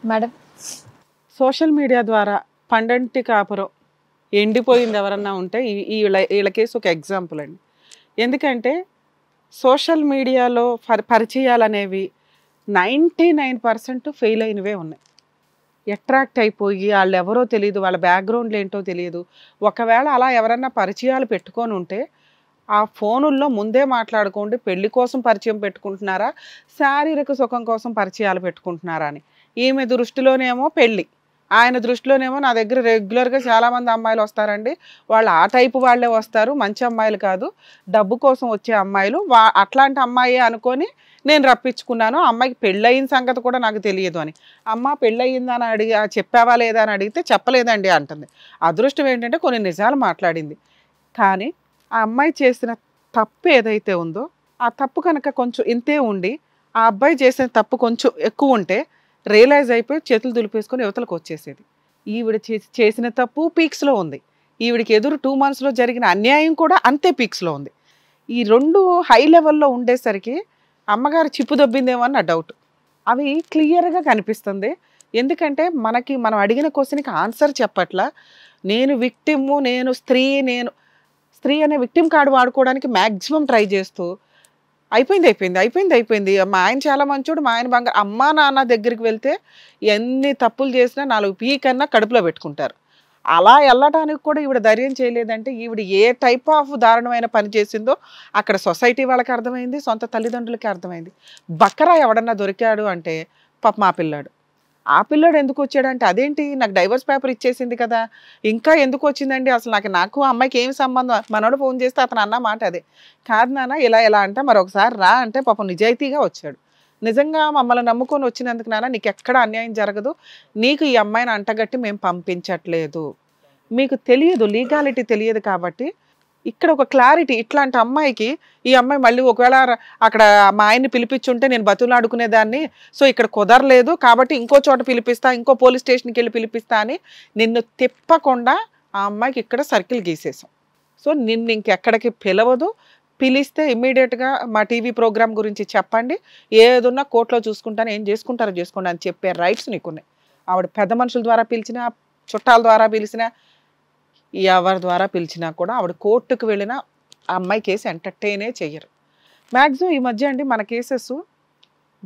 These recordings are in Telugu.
మేడం సోషల్ మీడియా ద్వారా పండంటి కాపురం ఎండిపోయింది ఎవరన్నా ఉంటే వీళ్ళ కేసు ఒక ఎగ్జాంపుల్ అండి. ఎందుకంటే సోషల్ మీడియాలో పరిచయాలు అనేవి 99% ఫెయిల్ అయినవే ఉన్నాయి. అట్రాక్ట్ అయిపోయి వాళ్ళు ఎవరో తెలియదు, వాళ్ళ బ్యాక్గ్రౌండ్లు ఏంటో తెలియదు. ఒకవేళ అలా ఎవరన్నా పరిచయాలు పెట్టుకొని ఉంటే ఆ ఫోనుల్లో ముందే మాట్లాడుకోండి, పెళ్లి కోసం పరిచయం పెట్టుకుంటున్నారా, శారీరక సుఖం కోసం పరిచయాలు పెట్టుకుంటున్నారా అని. ఈమె దృష్టిలోనేమో పెళ్ళి, ఆయన దృష్టిలోనేమో నా దగ్గర రెగ్యులర్గా చాలామంది అమ్మాయిలు వస్తారండి, వాళ్ళు ఆ టైపు వాళ్ళే వస్తారు, మంచి అమ్మాయిలు కాదు, డబ్బు కోసం వచ్చే అమ్మాయిలు, అట్లాంటి అమ్మాయి అనుకొని నేను రప్పించుకున్నాను, అమ్మాయికి పెళ్ళయిన సంగతి కూడా నాకు తెలియదు అని. అమ్మ పెళ్ళయిందని చెప్పావా లేదా అని అడిగితే చెప్పలేదండి అంటుంది. అదృష్టం ఏంటంటే కొన్ని నిజాలు మాట్లాడింది. కానీ ఆ అమ్మాయి చేసిన తప్పు ఏదైతే ఉందో ఆ తప్పు కనుక కొంచెం ఇంతే ఉండి ఆ అబ్బాయి చేసిన తప్పు కొంచెం ఎక్కువ ఉంటే రియలైజ్ అయిపోయి చేతులు దులిపేసుకొని యువతలకు వచ్చేసేది. ఈవిడ చేసిన తప్పు పీక్స్లో ఉంది, ఈవిడికి ఎదురు 2 monthsలో జరిగిన అన్యాయం కూడా అంతే పీక్స్లో ఉంది. ఈ రెండు హై లెవెల్లో ఉండేసరికి అమ్మగారు చిప్పు దొబ్బిందేమో అని నా డౌట్. అవి క్లియర్గా కనిపిస్తుంది. ఎందుకంటే మనం అడిగిన క్వశ్చన్కి ఆన్సర్ చెప్పట్లా. నేను విక్టిము, నేను స్త్రీ అనే విక్టిమ్ కార్డు వాడుకోవడానికి మ్యాక్సిమం ట్రై చేస్తూ అయిపోయింది. మా ఆయన చాలా మంచోడు, మా ఆయన బంగారు, అమ్మా నాన్న దగ్గరికి వెళ్తే ఎన్ని తప్పులు చేసినా 4 పీకన్నా కడుపులో పెట్టుకుంటారు. అలా వెళ్ళటానికి కూడా ఈవిడ ధైర్యం చేయలేదంటే ఈవిడ ఏ టైప్ ఆఫ్ దారుణమైన పని చేసిందో అక్కడ సొసైటీ వాళ్ళకి అర్థమైంది, సొంత తల్లిదండ్రులకి అర్థమైంది. బకరా ఎవడన్నా దొరికాడు అంటే పాప మా పిల్లాడు. ఆ పిల్లాడు ఎందుకు వచ్చాడంటే అదేంటి నాకు డైవర్స్ పేపర్ ఇచ్చేసింది కదా, ఇంకా ఎందుకు వచ్చిందండి అసలు, నాకు అమ్మాయికి ఏమి సంబంధం. మనోడు ఫోన్ చేస్తే అతను అన్న మాట అదే, కాదు నాన్న ఇలా అంటే మరొకసారి రా అంటే పాపం నిజాయితీగా వచ్చాడు. నిజంగా మమ్మల్ని నమ్ముకొని వచ్చినందుకు నాన్న నీకు ఎక్కడ అన్యాయం జరగదు, నీకు ఈ అమ్మాయిని అంటగట్టి మేము పంపించట్లేదు, మీకు తెలియదు, లీగాలిటీ తెలియదు కాబట్టి ఇక్కడ ఒక క్లారిటీ. ఇట్లాంటి అమ్మాయికి ఈ అమ్మాయి మళ్ళీ ఒకవేళ అక్కడ మా ఆయన్ని పిలిపించుంటే నేను బతులాడుకునేదాన్ని, సో ఇక్కడ కుదరలేదు కాబట్టి ఇంకో చోట పిలిపిస్తా, ఇంకో పోలీస్ స్టేషన్కి వెళ్ళి పిలిపిస్తా అని నిన్ను తిప్పకుండా ఆ అమ్మాయికి ఇక్కడ సర్కిల్ గీసేసాం. సో నిన్ను ఇంకెక్కడికి పిలవదు, పిలిస్తే ఇమ్మీడియట్గా మా టీవీ ప్రోగ్రామ్ గురించి చెప్పండి, ఏదున్నా కోర్టులో చూసుకుంటాను, ఏం చేసుకుంటారో చేసుకోండి అని చెప్పే రైట్స్ నీకున్నాయి. ఆవిడ పెద్ద మనుషుల ద్వారా పిలిచినా, చుట్టాల ద్వారా పిలిచినా, ఎవరి ద్వారా పిలిచినా కూడా ఆవిడ కోర్టుకు వెళ్ళినా ఆ అమ్మాయి కేసు ఎంటర్టైనే చెయ్యరు. మ్యాక్సిమం ఈ మధ్య అండి మన కేసెస్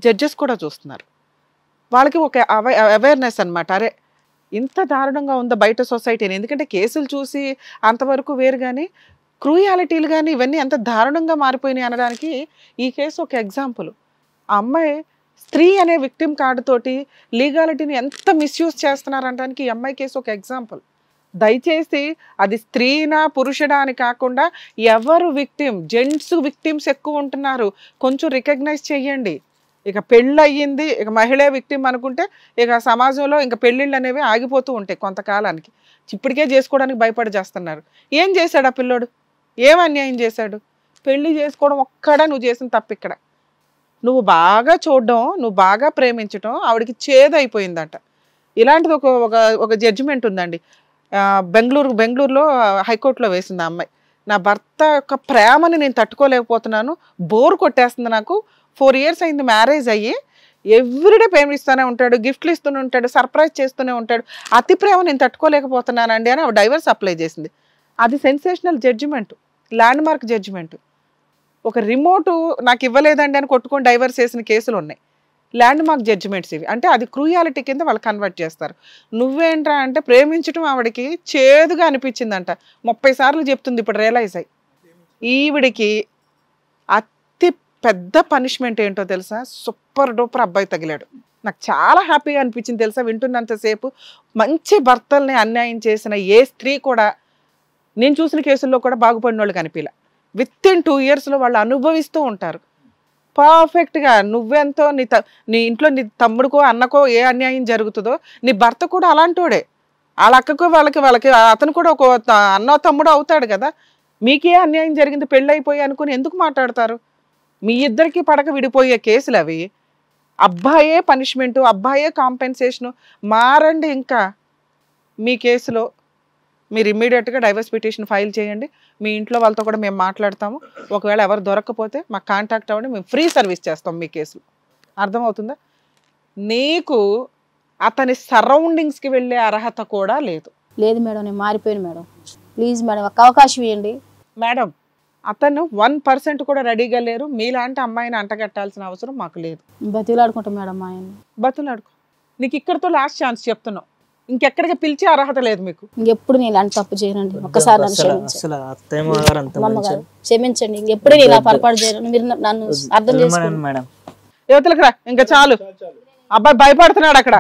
జడ్జెస్ కూడా చూస్తున్నారు, వాళ్ళకి ఒక అవేర్నెస్ అనమాట, అరే ఇంత దారుణంగా ఉందా బయట సొసైటీని. ఎందుకంటే కేసులు చూసి అంతవరకు వేరు, కానీ క్రూయాలిటీలు కానీ ఇవన్నీ ఎంత దారుణంగా మారిపోయినాయి అనడానికి ఈ కేసు ఒక ఎగ్జాంపుల్. ఆ అమ్మాయి స్త్రీ అనే విక్టిమ్ కార్డు తోటి లీగాలిటీని ఎంత మిస్యూజ్ చేస్తున్నారనడానికి ఈ అమ్మాయి కేసు ఒక ఎగ్జాంపుల్. దయచేసి అది స్త్రీనా పురుషుడా అని కాకుండా ఎవరు విక్టిమ్, జెంట్స్ విక్టిమ్స్ ఎక్కువ ఉంటున్నారు, కొంచెం రికగ్నైజ్ చేయండి. ఇక పెళ్ళి అయ్యింది, ఇక మహిళే విక్టిమ్ అనుకుంటే ఇక సమాజంలో ఇంకా పెళ్ళిళ్ళు అనేవి ఆగిపోతూ ఉంటాయి కొంతకాలానికి. ఇప్పటికే చేసుకోవడానికి భయపడి చేస్తున్నారు. ఏం చేశాడు ఆ పిల్లోడు, ఏం అన్యాయం చేశాడు? పెళ్లి చేసుకోవడం ఒక్కడా నువ్వు చేసిన తప్పు. ఇక్కడ నువ్వు బాగా చూడడం, నువ్వు బాగా ప్రేమించడం ఆవిడకి చేదైపోయిందట. ఇలాంటిది ఒక జడ్జిమెంట్ ఉందండి, బెంగళూరులో హైకోర్టులో వేసింది ఆ అమ్మాయి. నా భర్త యొక్క ప్రేమని నేను తట్టుకోలేకపోతున్నాను, బోర్ కొట్టేస్తుంది నాకు, 4 years అయింది మ్యారేజ్ అయ్యి, ఎవ్రీడే ప్రేమిస్తూనే ఉంటాడు, గిఫ్ట్లు ఇస్తూనే ఉంటాడు, సర్ప్రైజ్ చేస్తూనే ఉంటాడు, అతి ప్రేమ నేను తట్టుకోలేకపోతున్నానండి అని ఆవిడ డైవర్స్ అప్లై చేసింది. అది sensational judgement, landmark judgement. ఒక రిమోటు నాకు ఇవ్వలేదండి అని కొట్టుకొని డైవర్స్ చేసిన కేసులు ఉన్నాయి, ల్యాండ్ మార్క్ జడ్జిమెంట్స్ ఇవి. అంటే అది క్రూయాలిటీ కింద వాళ్ళు కన్వర్ట్ చేస్తారు. నువ్వేంట్రా అంటే ప్రేమించడం ఆవిడకి చేదుగా అనిపించిందంట, 30 సార్లు చెప్తుంది ఇప్పుడు రియలైజ్ అయ్యి. ఈవిడికి అతి పెద్ద పనిష్మెంట్ ఏంటో తెలుసా, సూపర్ డూపర్ అబ్బాయి తగిలాడు. నాకు చాలా హ్యాపీగా అనిపించింది తెలుసా వింటున్నంతసేపు. మంచి భర్తల్ని అన్యాయం చేసిన ఏ స్త్రీ కూడా నేను చూసిన కేసుల్లో కూడా బాగుపడిన వాళ్ళు కనిపించలే. విత్-ఇన్ 2 yearsలో వాళ్ళు అనుభవిస్తూ ఉంటారు పర్ఫెక్ట్గా. నువ్వెంతో నీ ఇంట్లో నీ తమ్ముడికో అన్నకో ఏ అన్యాయం జరుగుతుందో నీ భర్త కూడా అలాంటోడే, వాళ్ళ అక్కకో వాళ్ళకి అతను కూడా ఒక అన్నో తమ్ముడు అవుతాడు కదా. మీకే అన్యాయం జరిగింది పెళ్ళైపోయి అనుకుని ఎందుకు మాట్లాడతారు? మీ ఇద్దరికి పడక విడిపోయే కేసులు అవి. అబ్బాయే పనిష్మెంటు, అబ్బాయే కాంపెన్సేషను. మారండి. ఇంకా మీ కేసులో మీరు ఇమ్మీడియట్గా డైవర్స్ పిటిషన్ ఫైల్ చేయండి. మీ ఇంట్లో వాళ్ళతో కూడా మేము మాట్లాడతాము. ఒకవేళ ఎవరు దొరకకపోతే మాకు కాంటాక్ట్ అవ్వండి, మేము ఫ్రీ సర్వీస్ చేస్తాం మీ కేసులు. అర్థమవుతుందా? నీకు అతని సరౌండింగ్స్కి వెళ్ళే అర్హత కూడా లేదు. లేదు మేడం, నేను మారిపోయాను మేడం. ప్లీజ్ మేడం ఒక అవకాశం ఇవ్వండి మేడం, అతను 1% కూడా రెడీగా లేరు. మీలాంటి అమ్మాయిని అంటగట్టాల్సిన అవసరం మాకు లేదు. బతిలాడుకుంటాం మేడం మా ఆయన. బతులాడుకో. నీకు ఇక్కడితో లాస్ట్ ఛాన్స్ చెప్తున్నావు. ఇంకెక్కడికి పిలిచే అర్హత లేదు మీకు. ఇంకెప్పుడు నేను ఇలాంటి తప్పు చేయనండి. ఒక్కసారి నన్ను క్షమించండి. అమ్మగారు క్షమించండి. ఇంకెప్పుడు నేను ఇలా పొరపాటు చేయను. మీరు నన్ను అర్థం చేసుకోండి మేడం. యువతలకు రా, ఇంకా చాలు. అబ్బాయి భయపడుతున్నాడు అక్కడ.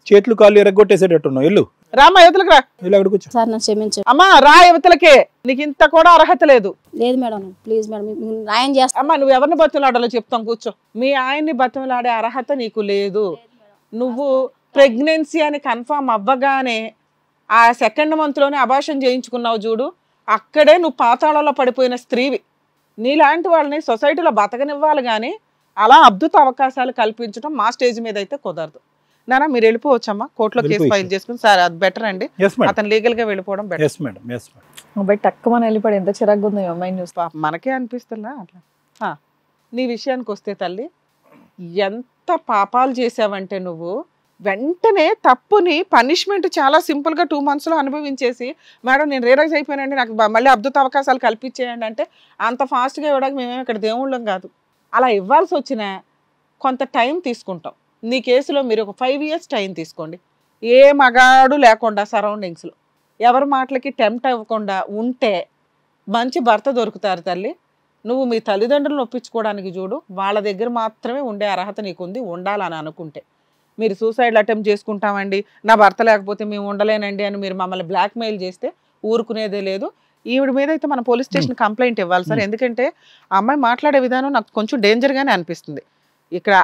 చేతులు కాళ్ళు ఎరగొట్టేసేటట్టున్నావు. ఇల్లు రామా, యువతలకు రా. సార్ నన్ను క్షమించండి. అమ్మా రా, యువతలకే. నీకు ఇంత కూడా అర్హత లేదు. లేదు మేడం, ప్లీజ్ మేడం న్యాయం చేస్తా. అమ్మా, నువ్వు ఎవరిని బతులాడాలో చెప్తాం, కూర్చో. మీ ఆయన్ని బతులాడే అర్హత నీకు లేదు. నువ్వు ప్రెగ్నెన్సీ అని కన్ఫర్మ్ అవ్వగానే ఆ 2nd మంత్లోనే అబార్షన్ చేయించుకున్నావు చూడు, అక్కడే నువ్వు పాతాళంలో పడిపోయిన స్త్రీవి. నీలాంటి వాళ్ళని సొసైటీలో బతకనివ్వాలి కానీ అలా అద్భుత అవకాశాలు కల్పించడం మా స్టేజ్ మీద అయితే కుదరదు. నానా, మీరు వెళ్ళిపోవచ్చమ్మా. కోర్టులో కేసు ఫైల్ చేసుకుని. సార్ అది బెటర్ అండి. అతను లీగల్ గా వెళ్ళిపోవడం బెటర్. టక్కున వెళ్ళిపోయి ఎంత చిరాగ్గా ఉందో ఈ అమ్మాయిని చూస్తే. మనకే అనిపిస్తుందా అట్లా? నీ విషయానికి వస్తే తల్లి, ఎంత పాపాలు చేసావంటే నువ్వు వెంటనే తప్పుని పనిష్మెంట్ చాలా సింపుల్ గా 2 months లో అనుభవించేసి, మేడం నేను రియలైజ్ అయిపోయానండి, నాకు మళ్ళీ అద్భుత అవకాశాలు కల్పించేయండి అంటే అంత ఫాస్ట్ గా ఇవ్వడానికి మేమేమి ఇక్కడ దేవుళ్ళం కాదు. అలా ఇవ్వాల్సి వచ్చినా కొంత టైం తీసుకుంటాం. నీ కేసులో మీరు ఒక 5 years టైం తీసుకోండి. ఏ మగాడు లేకుండా సరౌండింగ్స్లో ఎవరి మాటలకి టెంప్ట్ అవ్వకుండా ఉంటే మంచి భర్త దొరుకుతారు తల్లి. నువ్వు మీ తల్లిదండ్రులను ఒప్పించుకోవడానికి చూడు. వాళ్ళ దగ్గర మాత్రమే ఉండే అర్హత నీకుంది, ఉండాలని అనుకుంటే. మీరు సూసైడ్ అటెంప్ట్ చేసుకుంటామండి, నా భర్త లేకపోతే మేము ఉండలేనండి అని మీరు మమ్మల్ని బ్లాక్మెయిల్ చేస్తే ఊరుకునేదే లేదు. ఈవిడ మీద అయితే మన పోలీస్ స్టేషన్ కంప్లైంట్ ఇవ్వాలి సార్. ఎందుకంటే ఆ అమ్మాయి మాట్లాడే విధానం నాకు కొంచెం డేంజర్గానే అనిపిస్తుంది.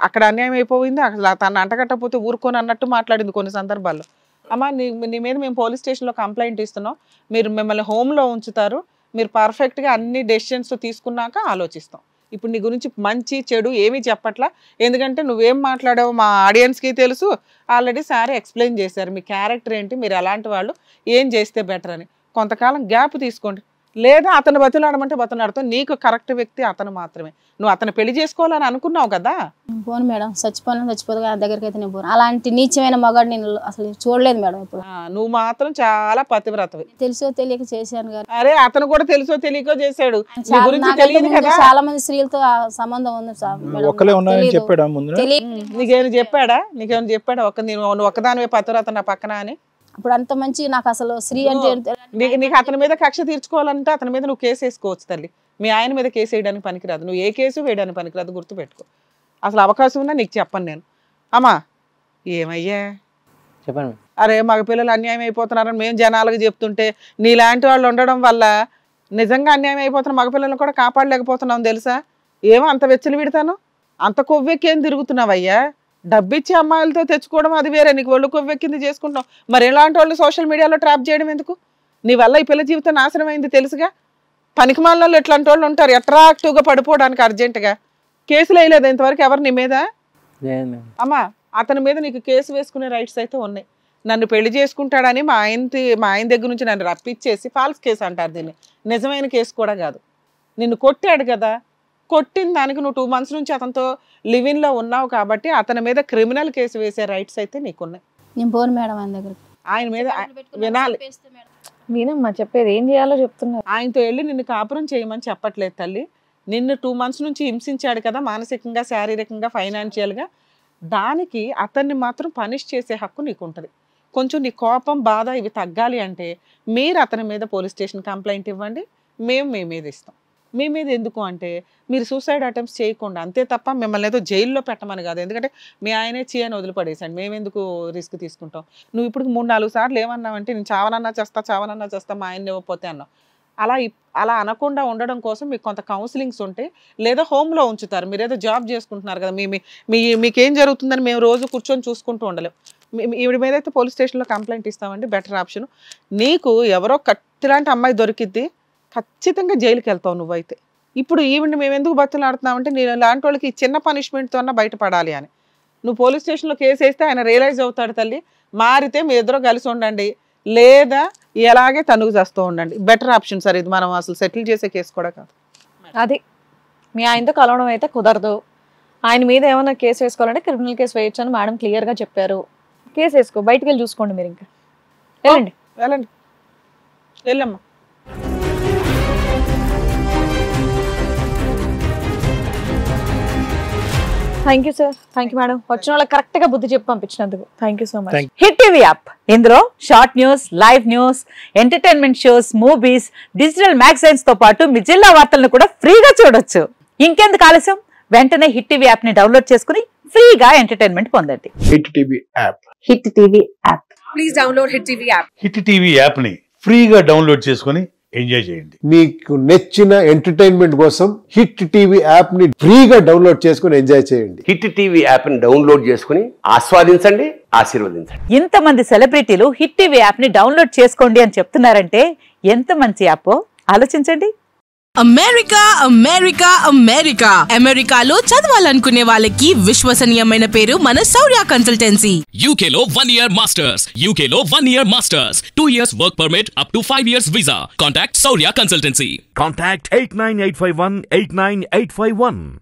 అక్కడ అన్యాయం అయిపోయింది, అసలు తను అంటగట్టకపోతే ఊరుకొని అన్నట్టు మాట్లాడింది కొన్ని సందర్భాల్లో. అమ్మ, నీ మీద మేము పోలీస్ స్టేషన్లో కంప్లైంట్ ఇస్తున్నాం, మీరు మిమ్మల్ని హోమ్లో ఉంచుతారు, మీరు పర్ఫెక్ట్గా అన్ని డెసిషన్స్ తీసుకున్నాక ఆలోచిస్తాం. ఇప్పుడు నీ గురించి మంచి చెడు ఏమీ చెప్పట్లా, ఎందుకంటే నువ్వేం మాట్లాడావో మా ఆడియన్స్కి తెలుసు. ఆల్రెడీ సార్ ఎక్స్ప్లెయిన్ చేశారు మీ క్యారెక్టర్ ఏంటి, మీరు ఎలాంటి వాళ్ళు, ఏం చేస్తే బెటర్ అని. కొంతకాలం గ్యాప్ తీసుకోండి, లేదా అతను బతులాడమంటే బతులాడతావు. నీకు కరెక్ట్ వ్యక్తి అతను మాత్రమే. నువ్వు అతను పెళ్లి చేసుకోవాలని అనుకున్నావు కదా. పోను మేడం, చచ్చిపోదు దగ్గరికి అయితే నేను పోను. అలాంటి నీచమైన మగాడు నేను అసలు చూడలేదు మేడం ఇప్పుడు. నువ్వు మాత్రం చాలా పతివ్రతవి. తెలుసో తెలియక చేశాను కానీ. అరే, అతను కూడా తెలుసో తెలియకో చేశాడు. చాలా మంది స్త్రీలతో సంబంధం ఉంది సార్. నీకేమైనా చెప్పాడా? నువ్వు ఒక్కదానివే పతివ్రత నా పక్కన అని? ఇప్పుడు అంత మంచి నాకు అసలు స్త్రీ అంటే నీకు అతని మీద కక్ష తీర్చుకోవాలంటే అతని మీద నువ్వు కేసు వేసుకోవచ్చు తల్లి. మీ ఆయన మీద కేసు వేయడానికి పనికిరాదు, నువ్వు ఏ కేసు వేయడానికి పనికిరాదు, గుర్తుపెట్టుకో. అసలు అవకాశం ఉన్నా నీకు చెప్పను నేను. అమ్మా, ఏమయ్యా చెప్పండి. అరే, మగ పిల్లలు అన్యాయం అయిపోతున్నారని మేము జనాలకు చెప్తుంటే నీలాంటి వాళ్ళు ఉండడం వల్ల నిజంగా అన్యాయం అయిపోతున్న మగపిల్లలను కూడా కాపాడలేకపోతున్నాం తెలుసా. ఏమో అంత వెచ్చలు విడతాను, అంత కొవ్వెక్కేం తిరుగుతున్నావయ్యా. డబ్బిచ్చి అమ్మాయిలతో తెచ్చుకోవడం అది వేరే, నీకు ఒళ్ళు కొవ్వెక్కింది చేసుకుంటాం. మరి ఎలాంటి వాళ్ళు సోషల్ మీడియాలో ట్రాప్ చేయడం ఎందుకు? నీ వల్ల ఈ పిల్ల జీవితం నాశనం అయింది తెలుసుగా. పనికిమాలలో ఎట్లాంటి వాళ్ళు ఉంటారు అట్రాక్టివ్గా పడిపోవడానికి అర్జెంటుగా. కేసులు వేయలేదు ఇంతవరకు ఎవరు నీ మీద? అమ్మా, అతని మీద నీకు కేసు వేసుకునే రైట్స్ అయితే ఉన్నాయి. నన్ను పెళ్లి చేసుకుంటాడని మా ఆయన దగ్గర నుంచి నన్ను రప్పించేసి ఫాల్స్ కేసు అంటారు దీన్ని, నిజమైన కేసు కూడా కాదు. నిన్ను కొట్టాడు కదా, కొట్టిన దానికి నువ్వు 2 months నుంచి అతనితో లివిన్లో ఉన్నావు కాబట్టి అతని మీద క్రిమినల్ కేసు వేసే రైట్స్ అయితే నీకున్నాయి. నేను పోను మేడం ఆయన దగ్గరికి. ఆయన మీద వినాలి. నేనమ్మా చెప్పేది, ఏం చేయాలో చెప్తున్నారు. ఆయనతో వెళ్ళి నిన్ను కాపురం చేయమని చెప్పట్లేదు తల్లి. నిన్ను 2 months నుంచి హింసించాడు కదా, మానసికంగా, శారీరకంగా, ఫైనాన్షియల్గా. దానికి అతన్ని మాత్రం పనిష్ చేసే హక్కు నీకు ఉంటుంది. కొంచెం నీ కోపం, బాధ ఇవి తగ్గాలి అంటే మీరు అతని మీద పోలీస్ స్టేషన్ కంప్లైంట్ ఇవ్వండి, మేము మీ మీద ఇస్తాం. మీ మీద ఎందుకు అంటే మీరు సూసైడ్ అటెంప్ట్స్ చేయకుండా, అంతే తప్ప మిమ్మల్ని ఏదో జైల్లో పెట్టమని కాదు. ఎందుకంటే మీ ఆయనే చేయని వదిలిపడేసాడు, మేమెందుకు రిస్క్ తీసుకుంటాం. నువ్వు ఇప్పుడు 3-4 సార్లు ఏమన్నావంటే నేను చావనన్నా చేస్తా మా ఆయన్ని ఇవ్వకపోతే అన్నావు. అలా అనకుండా ఉండడం కోసం మీకు కొంత కౌన్సిలింగ్స్ ఉంటాయి, లేదా హోమ్లో ఉంచుతారు. మీరు ఏదో జాబ్ చేసుకుంటున్నారు కదా, మీకేం జరుగుతుందని మేము రోజు కూర్చొని చూసుకుంటూ ఉండలేము. ఈవిడ మీద అయితే పోలీస్ స్టేషన్లో కంప్లైంట్ ఇస్తామండి, బెటర్ ఆప్షన్. నీకు ఎవరో కత్తిలాంటి అమ్మాయి దొరికిద్ది, ఖచ్చితంగా జైలుకి వెళ్తావు నువ్వైతే. ఇప్పుడు ఈవిడ్ని మేము ఎందుకు బతులాడుతున్నామంటే నీ లాంటి వాళ్ళకి చిన్న పనిష్మెంట్తో అన్నా బయటపడాలి అని. నువ్వు పోలీస్ స్టేషన్లో కేసు వేస్తే ఆయన రియలైజ్ అవుతాడు తల్లి. మారితే మీ ఇద్దరు కలిసి ఉండండి, లేదా ఎలాగే తనుగు చేస్తూ ఉండండి. బెటర్ ఆప్షన్ సార్ ఇది. మనం అసలు సెటిల్ చేసే కేసు కూడా కాదు. అది మీ ఆయనతో కలవడం అయితే కుదరదు. ఆయన మీద ఏమైనా కేసు వేసుకోవాలంటే క్రిమినల్ కేసు వేయొచ్చు అని మేడం క్లియర్గా చెప్పారు. కేసు వేసుకో, బయటికి వెళ్ళి చూసుకోండి మీరు. ఇంకా వెళ్ళండి. వెళ్ళండి, వెళ్ళమ్మా. Thank you sir, thank you madam. వచ్చిన వాళ్ళకి కరెక్ట్ గా బుద్ధి చెప్పి పంపించినందుకు thank you so much. Hit TV app, ఇందులో short news, live news, entertainment shows, movies, digital magazines తో పాటు మీ జిల్లా వార్తలను కూడా ఫ్రీగా చూడొచ్చు. ఇంకెందుకు ఆలస్యం, వెంటనే హిట్ టీవీ యాప్ ని డౌన్లోడ్ చేసుకుని ఫ్రీగా ఎంటర్టైన్మెంట్ పొందండి. Hit TV app. Hit TV app. Please download hit TV app. Hit TV app ని ఫ్రీగా డౌన్లోడ్ చేసుకుని ఎంజాయ్ చేయండి. మీకు నచ్చిన ఎంటర్టైన్మెంట్ కోసం హిట్ టీవీ యాప్ ని ఫ్రీగా డౌన్లోడ్ చేసుకుని ఎంజాయ్ చేయండి. హిట్ టీవీ యాప్ ని డౌన్లోడ్ చేసుకుని ఆస్వాదించండి, ఆశీర్వదించండి. ఇంతమంది సెలబ్రిటీలు హిట్ టీవీ యాప్ ని డౌన్లోడ్ చేసుకోండి అని చెప్తున్నారంటే ఎంత మంచి యాప్ ఆలోచించండి. అమెరికా అమెరికా అమెరికా అమెరికాలో చదవాలనుకునే వాళ్ళకి విశ్వసనీయమైన పేరు మన శౌర్య కన్సల్టెన్సీ. UK లో 1 year masters, UK లో 1 year masters, 2 years work permit up to 5 years visa. Contact Shaurya Consultancy. Contact 89851 89851.